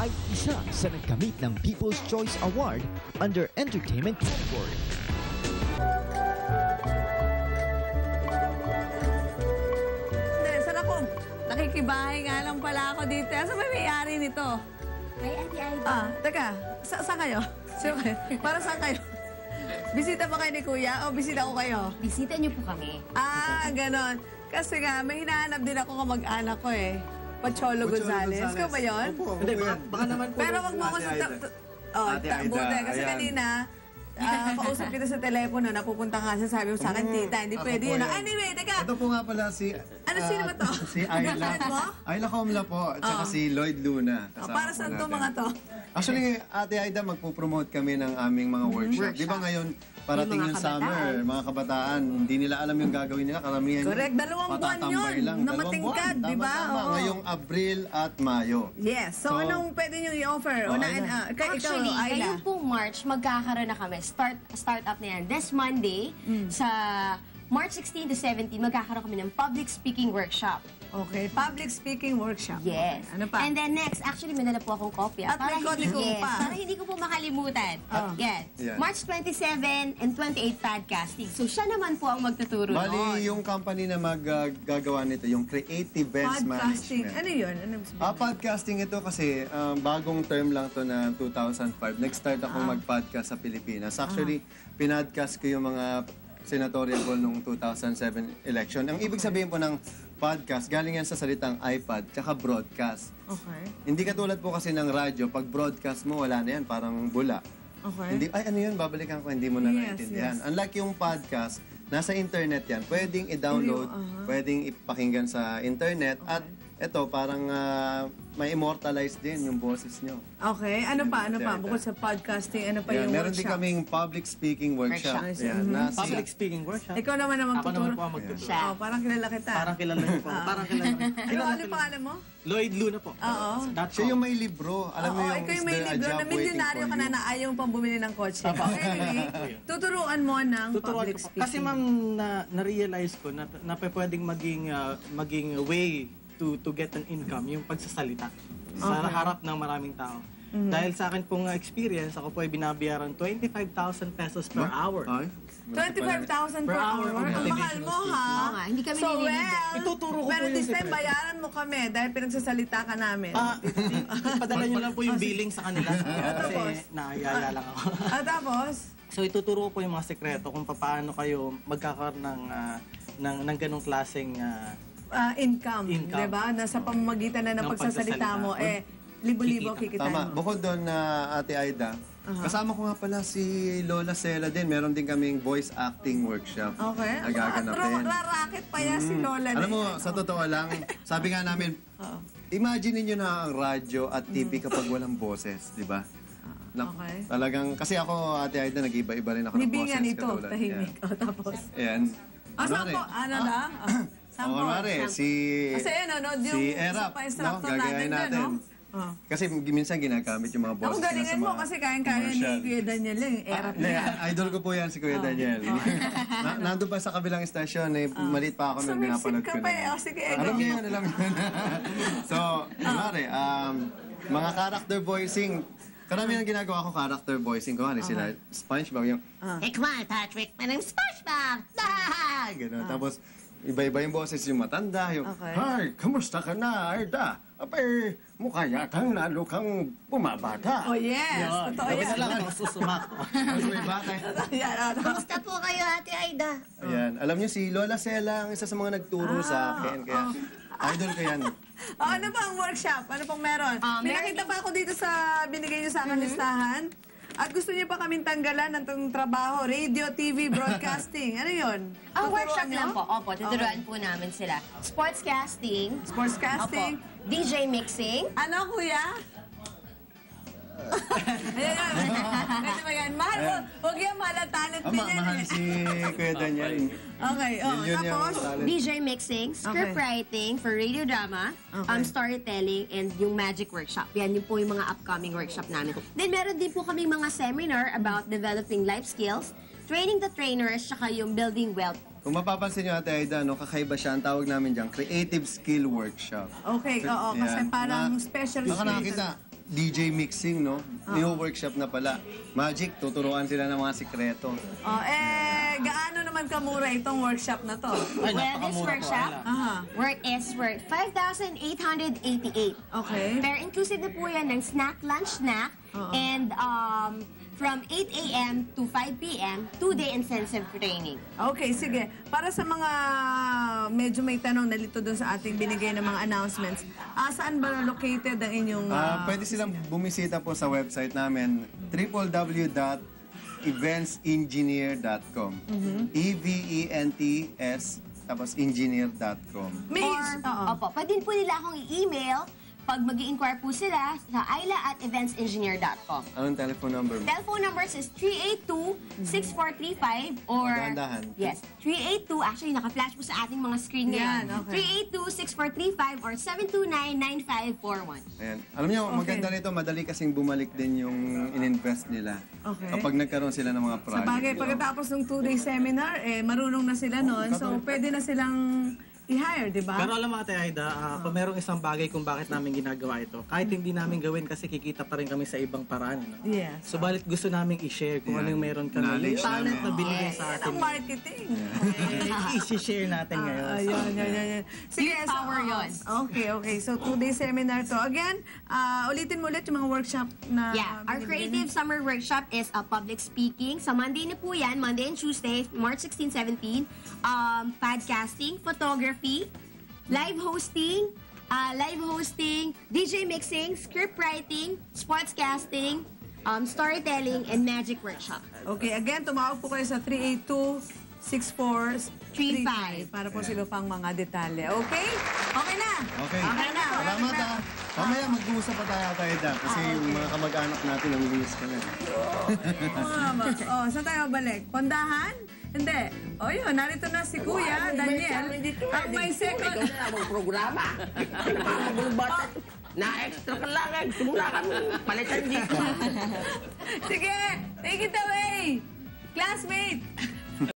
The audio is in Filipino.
ay isa sa nagkamit ng People's Choice Award under Entertainment category. Saan ako? Nakikibahay nga lang pala ako dito. Asa ba may-ari nito? Hi, Ate Aida. Teka. Saan kayo? Sino kayo? Para saan kayo? Bisita ba kayo ni Kuya o bisita ko kayo? Bisita niyo po kami. Ganon. Kasi nga, may hinahanap din ako kamag-anak ko eh. Pacholo Gonzales. Ikaw ba yun? Opo, hindi, baka naman po. Pero wag mo ako sa... Ate Aida, Buti. Kasi ayan. kanina, kausap kita sa telepono, napupunta ka sa sabi mo sa akin, tita, hindi ako pwede po yun. yan. Anyway, teka. Ito po nga pala si... Sino ba to? Si Ayla. Kapatid mo? Ayla Comla po, at saka si Lloyd Luna. Kasama Para po saan to natin. mga to? Actually, Ate Aida, magpo-promote kami ng aming mga workshop. Di ba ngayon, parating Yung mga yung summer, mga kabataan, hindi nila alam yung gagawin nila. Karamihan Correct, 2 buwan patatambay yun lang. na 2 matingkad, buwan. di ba? Tama, Oo. ngayong Abril at Mayo. Yes. So, anong pwede nyo i-offer? Actually, Ayla. ngayong pong March, magkakaroon na kami. Start up na yan. This Monday, sa March 16 to 17, magkakaroon kami ng public speaking workshop. Okay, public speaking workshop. Yes. Okay. Ano pa? And then next, actually, may dala po akong kopya. At may codicum pa. Para hindi ko po makalimutan. Yes. Yan. March 27 and 28 podcasting. So, siya naman po ang magtuturo Bali, noon. yung company na maggagawa nito, yung Creative Events Podcasting. Management. Ano yun? Ano sabihin? Podcasting ito kasi bagong term lang to na 2005. Nag-start akong mag-podcast sa Pilipinas. Actually, pinodcast ko yung mga senatorial poll nung 2007 election. Ang ibig sabihin po ng podcast, galing yan sa salitang iPad, tsaka broadcast. Okay. Hindi katulad po kasi ng radyo, pag broadcast mo, wala na yan, parang bula. Okay. Hindi, ay ano yun, babalikan ko, hindi mo na Yes, naiintindihan. yes. Unlike yung podcast, nasa internet yan. Pwedeng i-download, pwedeng ipakinggan sa internet, at ito, parang may immortalize din yung boses nyo. Okay. Ano pa? Ano pa? Ate Aida. Bukod sa podcasting, ano pa Yan, yung meron din workshop? kaming public speaking workshop. Workshop. Yan, na si- Public speaking workshop. Ikaw naman ang Ako naman magtuturo. po ang magtuturo. Siya. Parang kilala kita. Parang kilala niyo po. Parang kilala. Ano pangalan mo? Lloyd Luna po. Oo. That's Siya yung may libro. Alam mo Oo, yung ikaw yung Is may There a libro Job na Waiting milyonaryo for ka na You? na ayaw pang bumili ng kotse. Anyway, tuturuan mo ng Tuturuan public ko po. speaking. Kasi ma'am, na-realize ko na pwedeng maging way to get an income, yung pagsasalita sa harap ng maraming tao. Dahil sa akin pong experience, ako po ay binabayaran 25,000 pesos per hour. Ay, 25,000 per hour. hour of Ang mahal mo, ha? Oo nga, hindi kami So, nililibre. well, Ituturo ko pero po yung this time, secret. bayaran mo kami dahil pinagsasalita ka namin. Ipadala nyo lang po yung billing sa kanila. Tapos? Kasi naayala lang ako. Tapos, So ituturo ko po yung mga sekreto kung paano kayo magkakaroon ng ganong klaseng income, Income. di ba? Nasa pamamagitan na ng Ng pagsasalita mo, pagsasalita. libo-libo Kikita. kikitain tama. mo. Bukod doon na Ate Aida, kasama ko nga pala si Lola Cela din. Meron din kaming voice acting workshop. Okay. Na gaganapin. Rarakit pa yan si Lola. Alam mo, sa totoo lang, sabi nga namin, imagine niyo na ang radyo at TV kapag walang boses, di ba? Okay. Talagang, kasi ako, Ate Aida, nag-iba-iba rin ako ng boses. Nibingan ito, katulad. tahimik. Yan. Tapos. Yan. Sampo, ano na? Sampo. kunwari, si... Kasi nanood yung si isa Erap, pa instructor gagayahin natin dun, no? Kasi minsan ginagamit yung mga Ako boses nila galingan sa mo mga kasi kayang-kaya ni commercial. Kuya Daniel yung Erap Hindi, niya. idol ko po yan si Kuya Daniel. Nandun pa sa kabilang estasyon, maliit pa ako nung pinapanood Sumipsip ka ko pa na. eh. O sige, Alam niyo yun, alam niyo yun. So, kunwari, mga character voicing, karamihan ginagawa ko character voicing ko. Sila, SpongeBob, yung, Hey, come on, Patrick. My name's SpongeBob. gano'n. Tapos, iba-iba yung boses, yung matanda, yung, Okay. Hi, kamusta ka na, Arda? Abay, mukha yatang lalo kang bumabata. Oh yes, totoo Tapos yan. lang ako susumak. Tapos may bata. Yan, Kamusta po kayo, Ate Aida? Ayan. Alam niyo, si Lola Cela ang isa sa mga nagturo sa akin. Kaya, idol ko yan. ano ba ang workshop? Ano pong meron? May meron nakita pa ako dito sa binigay niyo sa akin listahan. At gusto niyo pa kaming tanggalan ng trabaho, radio, TV, broadcasting. Ano yun? Ang Tuturuan workshop niyo? lang po. Opo, tuturuan po namin sila. Sportscasting. Sportscasting. Opo. DJ mixing. Ano, kuya? Ayan, pwede ba yan? Mahal mo. Huwag yan, mahal ang talent din yan. Mahal eh. si Kuya Daniel. Okay, Yun yung tapos? talent. DJ mixing, script writing for radio drama, Okay. storytelling, and yung magic workshop. Yan yung po yung mga upcoming workshop namin. Then meron din po kaming mga seminar about developing life skills, training the trainers, tsaka yung building wealth. Kung mapapansin niyo, Ate Aida, no, kakaiba siya. Ang tawag namin dyan, Creative Skill Workshop. Okay, oo, kasi Yan. parang Mga- special Baka nakakita. DJ mixing, no? New workshop na pala. Magic, tuturuan sila ng mga sikreto. Gaano naman kamura itong workshop na to? Ay, Well, this napakamura po, workshop Ayla. worth 5,888. Okay. Pero inclusive na po yan ng snack. And from 8 a.m. to 5 p.m., 2-day intensive training. Okay, sige. Para sa mga medyo may tanong nalito doon sa ating binigay ng mga announcements, saan ba located ang inyong... Pwede silang bumisita po sa website namin, www.eventsengineer.com. EVENTS, tapos engineer.com. May, Opo, pwede po nila akong i-email pag mag-i-inquire po sila sa ayla@eventsengineer.com. Anong telephone number mo? Telephone numbers is 382-6435 or... Dahan-dahan. Yes, 382. Actually, naka-flash po sa ating mga screen ngayon. Yan, okay. 382-6435 or 729-9541. Ayan. Alam niyo, maganda nito, madali kasing bumalik din yung in-invest nila. Okay. Kapag nagkaroon sila ng mga sa project. bagay, pagkatapos ng 2-day seminar, marunong na sila noon. So, pwede na silang i-hire, di ba? Pero alam mo Ate Aida, kung merong isang bagay kung bakit namin ginagawa ito, kahit hindi namin gawin kasi kikita pa rin kami sa ibang paraan. No? Yes. Subalit gusto namin i-share kung ano yung meron kami. Knowledge Yung talent namin. na binigay sa Yan atin. ang marketing. I-share natin ngayon. Ayun. Sige, Youth power yun. Okay. So, 2-day seminar to. Again, ulitin mo ulit yung mga workshop na... Yeah, our binibigay creative summer workshop is public speaking. Sa Monday na po yan, Monday and Tuesday, March 16, 17. Podcasting, photography, live hosting, DJ mixing, script writing, sportscasting, storytelling, and magic workshop. Okay, again, tumawag po kayo sa 382-6435 para po sila pang mga detalye. Okay? Okay na? Okay. Okay na. Salamat ha. Mamaya mag-uusap pa tayo da. Kasi yung mga kamag-anak natin, namimiss ka na. Saan tayo balik? Pondahan? Hindi. Yun, narito na si Kuya Daniel. Ang may second... programa. Pinapamagulubatan. Na-extra ka lang. Simula kami palitan dito. Sige, take it away! Classmate!